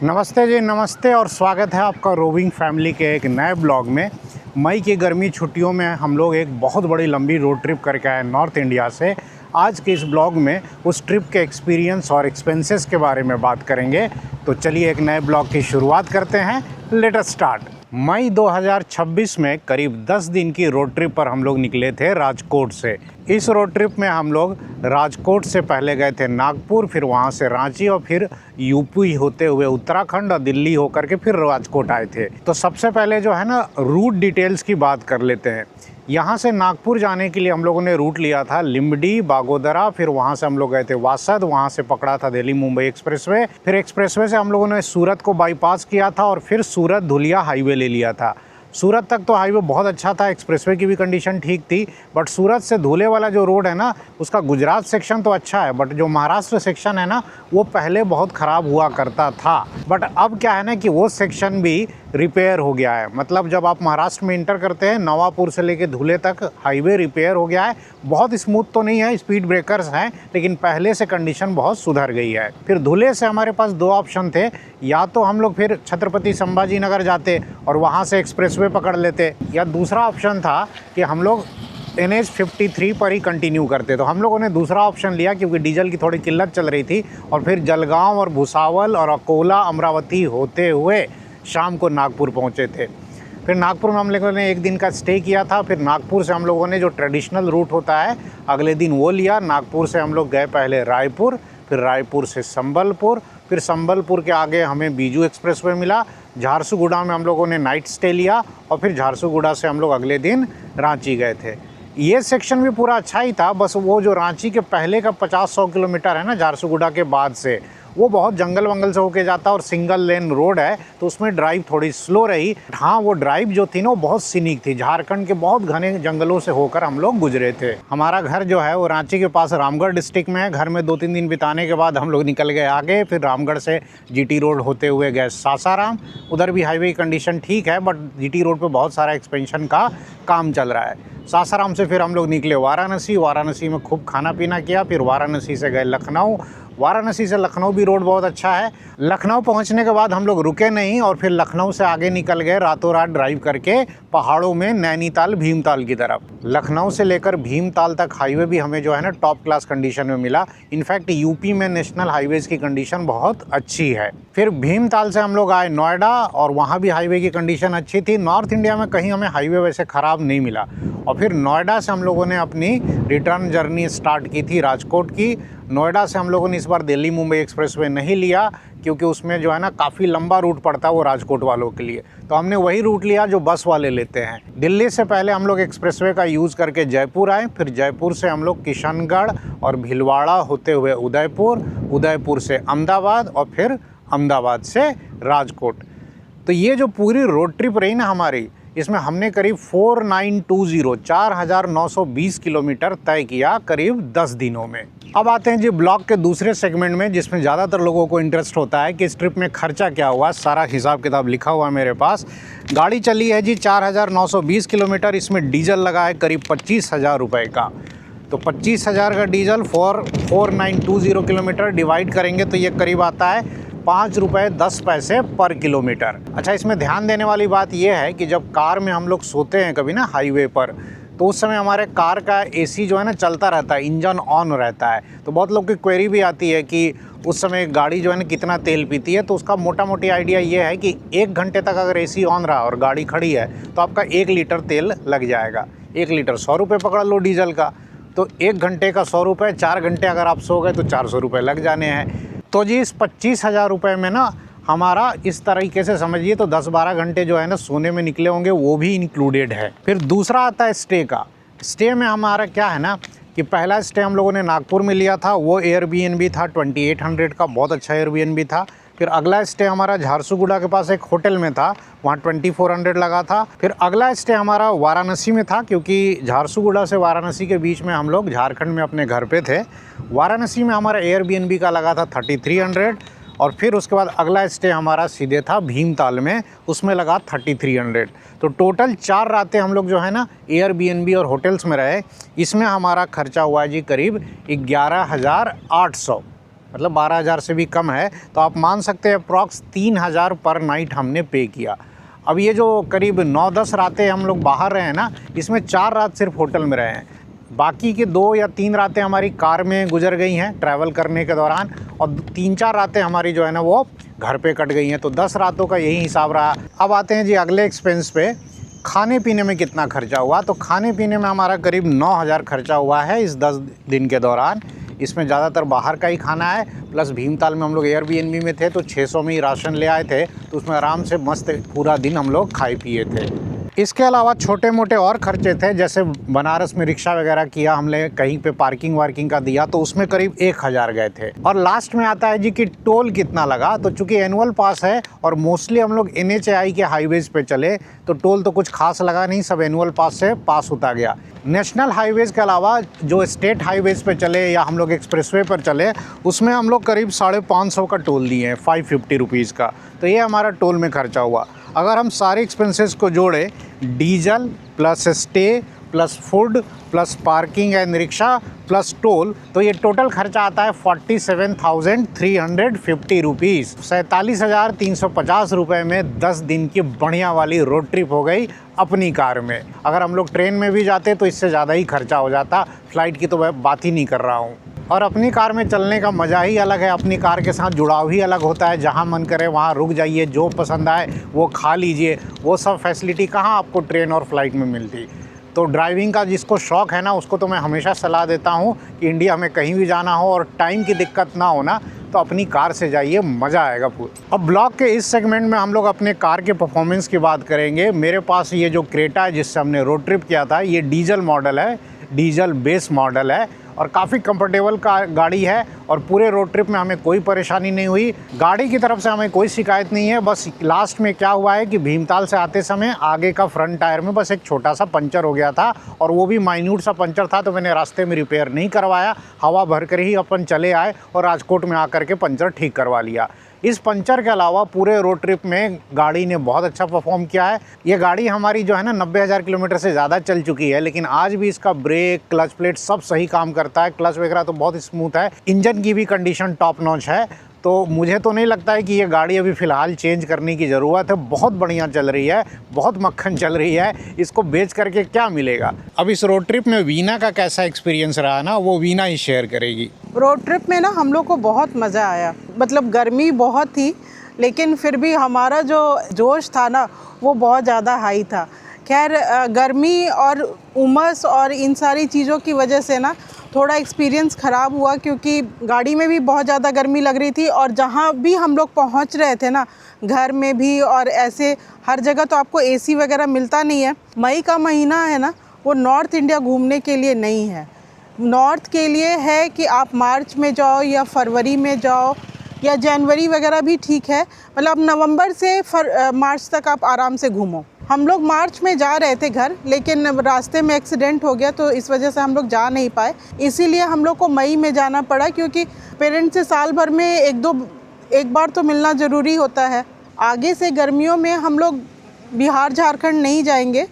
नमस्ते जी, नमस्ते और स्वागत है आपका रोविंग फैमिली के एक नए ब्लॉग में। मई की गर्मी छुट्टियों में हम लोग एक बहुत बड़ी लंबी रोड ट्रिप करके आए नॉर्थ इंडिया से। आज के इस ब्लॉग में उस ट्रिप के एक्सपीरियंस और एक्सपेंसेस के बारे में बात करेंगे। तो चलिए एक नए ब्लॉग की शुरुआत करते हैं। Let us start. मई 2026 में करीब 10 दिन की रोड ट्रिप पर हम लोग निकले थे राजकोट से। इस रोड ट्रिप में हम लोग राजकोट से पहले गए थे नागपुर, फिर वहाँ से रांची और फिर यूपी होते हुए उत्तराखंड और दिल्ली होकर के फिर राजकोट आए थे। तो सबसे पहले जो है ना, रूट डिटेल्स की बात कर लेते हैं। यहाँ से नागपुर जाने के लिए हम लोगों ने रूट लिया था लिमडी, बागोदरा, फिर वहाँ से हम लोग गए थे वासद, वहाँ से पकड़ा था दिल्ली मुंबई एक्सप्रेसवे, फिर एक्सप्रेसवे से हम लोगों ने सूरत को बाईपास किया था और फिर सूरत धुलिया हाईवे ले लिया था। सूरत तक तो हाईवे बहुत अच्छा था, एक्सप्रेसवे की भी कंडीशन ठीक थी, बट सूरत से धुले वाला जो रोड है ना, उसका गुजरात सेक्शन तो अच्छा है, बट जो महाराष्ट्र सेक्शन है ना, वो पहले बहुत ख़राब हुआ करता था। बट अब क्या है ना कि वो सेक्शन भी रिपेयर हो गया है। मतलब जब आप महाराष्ट्र में इंटर करते हैं, नवापुर से लेके धुले तक हाईवे रिपेयर हो गया है। बहुत स्मूथ तो नहीं है, स्पीड ब्रेकर्स हैं, लेकिन पहले से कंडीशन बहुत सुधर गई है। फिर धुले से हमारे पास दो ऑप्शन थे, या तो हम लोग फिर छत्रपति संभाजी नगर जाते और वहाँ से एक्सप्रेसवे पकड़ लेते, या दूसरा ऑप्शन था कि हम लोग NH 53 पर ही कंटिन्यू करते। तो हम लोगों ने दूसरा ऑप्शन लिया क्योंकि डीजल की थोड़ी किल्लत चल रही थी, और फिर जलगांव और भुसावल और अकोला अमरावती होते हुए शाम को नागपुर पहुंचे थे। फिर नागपुर में हम लोगों ने एक दिन का स्टे किया था। फिर नागपुर से हम लोगों ने जो ट्रेडिशनल रूट होता है अगले दिन वो लिया। नागपुर से हम लोग गए पहले रायपुर, फिर रायपुर से संबलपुर, फिर संबलपुर के आगे हमें बीजू एक्सप्रेसवे मिला। झारसुगुड़ा में हम लोगों ने नाइट स्टे लिया और फिर झारसुगुड़ा से हम लोग अगले दिन रांची गए थे। ये सेक्शन भी पूरा अच्छा ही था, बस वो जो रांची के पहले का 50-100 किलोमीटर है ना झारसुगुड़ा के बाद से, वो बहुत जंगल वंगल से होके जाता और सिंगल लेन रोड है, तो उसमें ड्राइव थोड़ी स्लो रही। हाँ, वो ड्राइव जो थी ना वो बहुत सीनिक थी। झारखंड के बहुत घने जंगलों से होकर हम लोग गुजरे थे। हमारा घर जो है वो रांची के पास रामगढ़ डिस्ट्रिक्ट में है। घर में 2-3 दिन बिताने के बाद हम लोग निकल गए आगे। फिर रामगढ़ से GT रोड होते हुए गए सासाराम। उधर भी हाईवे कंडीशन ठीक है, बट GT रोड पर बहुत सारा एक्सपेंशन का काम चल रहा है। सासाराम से फिर हम लोग निकले वाराणसी। वाराणसी में खूब खाना पीना किया। फिर वाराणसी से गए लखनऊ। वाराणसी से लखनऊ भी रोड बहुत अच्छा है। लखनऊ पहुंचने के बाद हम लोग रुके नहीं और फिर लखनऊ से आगे निकल गए रातों रात ड्राइव करके पहाड़ों में नैनीताल भीमताल की तरफ। लखनऊ से लेकर भीमताल तक हाईवे भी हमें जो है ना टॉप क्लास कंडीशन में मिला। इनफैक्ट यूपी में नेशनल हाईवेज़ की कंडीशन बहुत अच्छी है। फिर भीमताल से हम लोग आए नोएडा और वहाँ भी हाईवे की कंडीशन अच्छी थी। नॉर्थ इंडिया में कहीं हमें हाईवे वैसे ख़राब नहीं मिला। और फिर नोएडा से हम लोगों ने अपनी रिटर्न जर्नी स्टार्ट की थी राजकोट की। नोएडा से हम लोगों ने इस बार दिल्ली मुंबई एक्सप्रेसवे नहीं लिया क्योंकि उसमें जो है ना काफ़ी लंबा रूट पड़ता है वो राजकोट वालों के लिए, तो हमने वही रूट लिया जो बस वाले लेते हैं। दिल्ली से पहले हम लोग एक्सप्रेसवे का यूज़ करके जयपुर आए। फिर जयपुर से हम लोग किशनगढ़ और भीलवाड़ा होते हुए उदयपुर, उदयपुर से अहमदाबाद और फिर अहमदाबाद से राजकोट। तो ये जो पूरी रोड ट्रिप रही ना हमारी, इसमें हमने करीब 4920 किलोमीटर तय किया करीब 10 दिनों में। अब आते हैं जी ब्लॉग के दूसरे सेगमेंट में, जिसमें ज़्यादातर लोगों को इंटरेस्ट होता है कि इस ट्रिप में खर्चा क्या हुआ। सारा हिसाब किताब लिखा हुआ है मेरे पास। गाड़ी चली है जी 4920 किलोमीटर। इसमें डीजल लगा है करीब 25,000 रुपये का। तो 25,000 का डीजल 4920 किलोमीटर डिवाइड करेंगे तो ये करीब आता है 5 रुपये 10 पैसे पर किलोमीटर। अच्छा, इसमें ध्यान देने वाली बात यह है कि जब कार में हम लोग सोते हैं कभी ना हाईवे पर, तो उस समय हमारे कार का AC जो है ना चलता रहता है, इंजन ऑन रहता है। तो बहुत लोग की क्वेरी भी आती है कि उस समय गाड़ी जो है ना कितना तेल पीती है। तो उसका मोटा मोटी आइडिया ये है कि 1 घंटे तक अगर AC ऑन रहा और गाड़ी खड़ी है तो आपका 1 लीटर तेल लग जाएगा। 1 लीटर 100 रुपये पकड़ लो डीजल का, तो 1 घंटे का 100 रुपये, 4 घंटे अगर आप सो गए तो 400 रुपये लग जाने हैं। तो जी इस 25,000 रुपये में ना हमारा इस तरीके से समझिए तो 10-12 घंटे जो है ना सोने में निकले होंगे, वो भी इंक्लूडेड है। फिर दूसरा आता है स्टे का। स्टे में हमारा क्या है ना कि पहला स्टे हम लोगों ने नागपुर में लिया था, वो एयरबीएनबी था 2800 का, बहुत अच्छा एयरबीएनबी था। फिर अगला स्टे हमारा झारसुगुड़ा के पास एक होटल में था, वहाँ 2400 लगा था। फिर अगला स्टे हमारा वाराणसी में था, क्योंकि झारसुगुड़ा से वाराणसी के बीच में हम लोग झारखंड में अपने घर पे थे। वाराणसी में हमारा एयरबीएनबी का लगा था 3300। और फिर उसके बाद अगला स्टे हमारा सीधे था भीमताल में, उसमें लगा 3300। तो टोटल 4 रातें हम लोग जो है ना एयरबीएनबी और होटल्स में रहे। इसमें हमारा खर्चा हुआ जी करीब 11,800। मतलब 12,000 से भी कम है। तो आप मान सकते हैं अप्रॉक्स 3,000 पर नाइट हमने पे किया। अब ये जो करीब 9-10 रातें हम लोग बाहर रहे हैं ना, इसमें 4 रात सिर्फ होटल में रहे हैं। बाकी के 2 या 3 रातें हमारी कार में गुजर गई हैं ट्रैवल करने के दौरान, और 3-4 रातें हमारी जो है ना वो घर पे कट गई हैं। तो 10 रातों का यही हिसाब रहा। अब आते हैं जी अगले एक्सपेंस पे, खाने पीने में कितना खर्चा हुआ। तो खाने पीने में हमारा करीब 9,000 खर्चा हुआ है इस 10 दिन के दौरान। इसमें ज़्यादातर बाहर का ही खाना है, प्लस भीमताल में हम लोग एयरबीएनबी में थे तो 600 में ही राशन ले आए थे, तो उसमें आराम से मस्त पूरा दिन हम लोग खाए पिए थे। इसके अलावा छोटे मोटे और खर्चे थे, जैसे बनारस में रिक्शा वगैरह किया हमने, कहीं पे पार्किंग वार्किंग का दिया, तो उसमें करीब 1,000 गए थे। और लास्ट में आता है जी कि टोल कितना लगा। तो चूंकि एनुअल पास है और मोस्टली हम लोग NHAI के हाईवेज़ पे चले, तो टोल तो कुछ खास लगा नहीं, सब एनुअल पास से पास होता गया। नेशनल हाईवेज़ के अलावा जो स्टेट हाईवेज़ पे चले या हम लोग एक्सप्रेसवे पर चले, उसमें हम लोग करीब 550 का टोल दिए हैं, 550 रुपीज़ का। तो ये हमारा टोल में खर्चा हुआ। अगर हम सारे एक्सपेंसेस को जोड़े, diesel plus stay plus food plus parking and rickshaw plus toll, तो ये टोटल खर्चा आता है 47,350 रुपीज़। 47,350 रुपये में 10 दिन की बढ़िया वाली रोड ट्रिप हो गई अपनी कार में। अगर हम लोग ट्रेन में भी जाते तो इससे ज़्यादा ही खर्चा हो जाता, फ़्लाइट की तो मैं बात ही नहीं कर रहा हूँ। और अपनी कार में चलने का मज़ा ही अलग है, अपनी कार के साथ जुड़ाव ही अलग होता है। जहाँ मन करे वहाँ रुक जाइए, जो पसंद आए वो खा लीजिए। वो सब फैसिलिटी कहाँ आपको ट्रेन और फ्लाइट में मिलती। तो ड्राइविंग का जिसको शौक़ है ना, उसको तो मैं हमेशा सलाह देता हूँ कि इंडिया में कहीं भी जाना हो और टाइम की दिक्कत ना हो ना, तो अपनी कार से जाइए, मज़ा आएगा पूरा। अब ब्लॉग के इस सेगमेंट में हम लोग अपने कार के परफॉर्मेंस की बात करेंगे। मेरे पास ये जो क्रेटा है जिससे हमने रोड ट्रिप किया था, ये डीजल मॉडल है, डीजल बेस मॉडल है और काफ़ी कंफर्टेबल का गाड़ी है। और पूरे रोड ट्रिप में हमें कोई परेशानी नहीं हुई, गाड़ी की तरफ से हमें कोई शिकायत नहीं है। बस लास्ट में क्या हुआ है कि भीमताल से आते समय आगे का फ्रंट टायर में बस एक छोटा सा पंचर हो गया था, और वो भी माइन्यूट सा पंचर था, तो मैंने रास्ते में रिपेयर नहीं करवाया, हवा भर कर ही अपन चले आए और राजकोट में आकर के पंचर ठीक करवा लिया। इस पंचर के अलावा पूरे रोड ट्रिप में गाड़ी ने बहुत अच्छा परफॉर्म किया है। ये गाड़ी हमारी जो है ना 90,000 किलोमीटर से ज़्यादा चल चुकी है, लेकिन आज भी इसका ब्रेक, क्लच प्लेट सब सही काम करता है। क्लच वगैरह तो बहुत स्मूथ है, इंजन की भी कंडीशन टॉप नॉच है। तो मुझे तो नहीं लगता है कि ये गाड़ी अभी फ़िलहाल चेंज करने की ज़रूरत है। बहुत बढ़िया चल रही है, बहुत मक्खन चल रही है, इसको बेच करके क्या मिलेगा। अब इस रोड ट्रिप में वीना का कैसा एक्सपीरियंस रहा ना, वो वीना ही शेयर करेगी। रोड ट्रिप में ना हम लोग को बहुत मज़ा आया। मतलब गर्मी बहुत थी, लेकिन फिर भी हमारा जो जोश था ना वो बहुत ज़्यादा हाई था। खैर गर्मी और उमस और इन सारी चीज़ों की वजह से ना थोड़ा एक्सपीरियंस ख़राब हुआ, क्योंकि गाड़ी में भी बहुत ज़्यादा गर्मी लग रही थी, और जहाँ भी हम लोग पहुँच रहे थे ना, घर में भी और ऐसे हर जगह तो आपको AC वगैरह मिलता नहीं है। मई का महीना है ना, वो नॉर्थ इंडिया घूमने के लिए नहीं है। नॉर्थ के लिए है कि आप मार्च में जाओ या फरवरी में जाओ या जनवरी वगैरह भी ठीक है। मतलब नवंबर से मार्च तक आप आराम से घूमो। हम लोग मार्च में जा रहे थे घर, लेकिन रास्ते में एक्सीडेंट हो गया, तो इस वजह से हम लोग जा नहीं पाए। इसीलिए हम लोग को मई में जाना पड़ा, क्योंकि पेरेंट्स से साल भर में एक बार तो मिलना ज़रूरी होता है। आगे से गर्मियों में हम लोग बिहार झारखंड नहीं जाएंगे,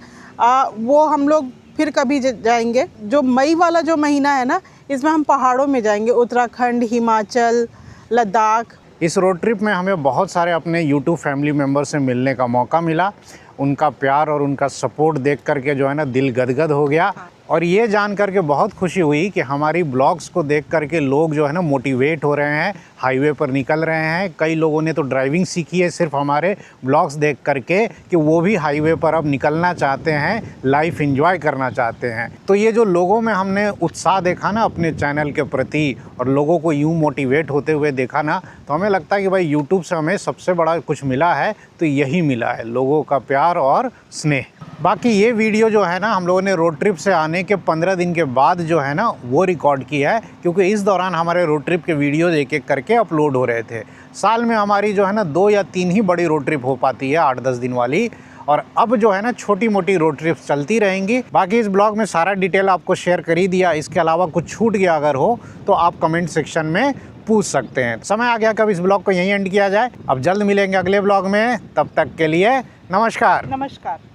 वो हम लोग फिर कभी जाएंगे। जो मई वाला जो महीना है ना, इसमें हम पहाड़ों में जाएंगे, उत्तराखंड, हिमाचल, लद्दाख। इस रोड ट्रिप में हमें बहुत सारे अपने YouTube फैमिली मेम्बर से मिलने का मौका मिला। उनका प्यार और उनका सपोर्ट देख करके जो है ना दिल गदगद हो गया। और ये जान करके बहुत खुशी हुई कि हमारी ब्लॉग्स को देख करके लोग जो है ना मोटिवेट हो रहे हैं, हाईवे पर निकल रहे हैं। कई लोगों ने तो ड्राइविंग सीखी है सिर्फ हमारे ब्लॉग्स देख करके, कि वो भी हाईवे पर अब निकलना चाहते हैं, लाइफ एंजॉय करना चाहते हैं। तो ये जो लोगों में हमने उत्साह देखा ना अपने चैनल के प्रति, और लोगों को यूँ मोटिवेट होते हुए देखा ना, तो हमें लगता है कि भाई यूट्यूब से हमें सबसे बड़ा कुछ मिला है तो यही मिला है, लोगों का प्यार और स्नेह। बाकी ये वीडियो जो है ना हम लोगों ने रोड ट्रिप से आने के 15 दिन के बाद जो है ना वो रिकॉर्ड किया है, क्योंकि इस दौरान हमारे रोड ट्रिप के वीडियोज़ एक एक करके अपलोड हो रहे थे। साल में हमारी जो है ना 2 या 3 ही बड़ी रोड ट्रिप हो पाती है, 8-10 दिन वाली, और अब जो है ना छोटी मोटी रोड ट्रिप्स चलती रहेंगी। बाकी इस ब्लॉग में सारा डिटेल आपको शेयर कर ही दिया। इसके अलावा कुछ छूट गया अगर हो तो आप कमेंट सेक्शन में पूछ सकते हैं। समय आ गया कब इस ब्लॉग को यहीं एंड किया जाए। अब जल्द मिलेंगे अगले ब्लॉग में, तब तक के लिए नमस्कार। नमस्कार।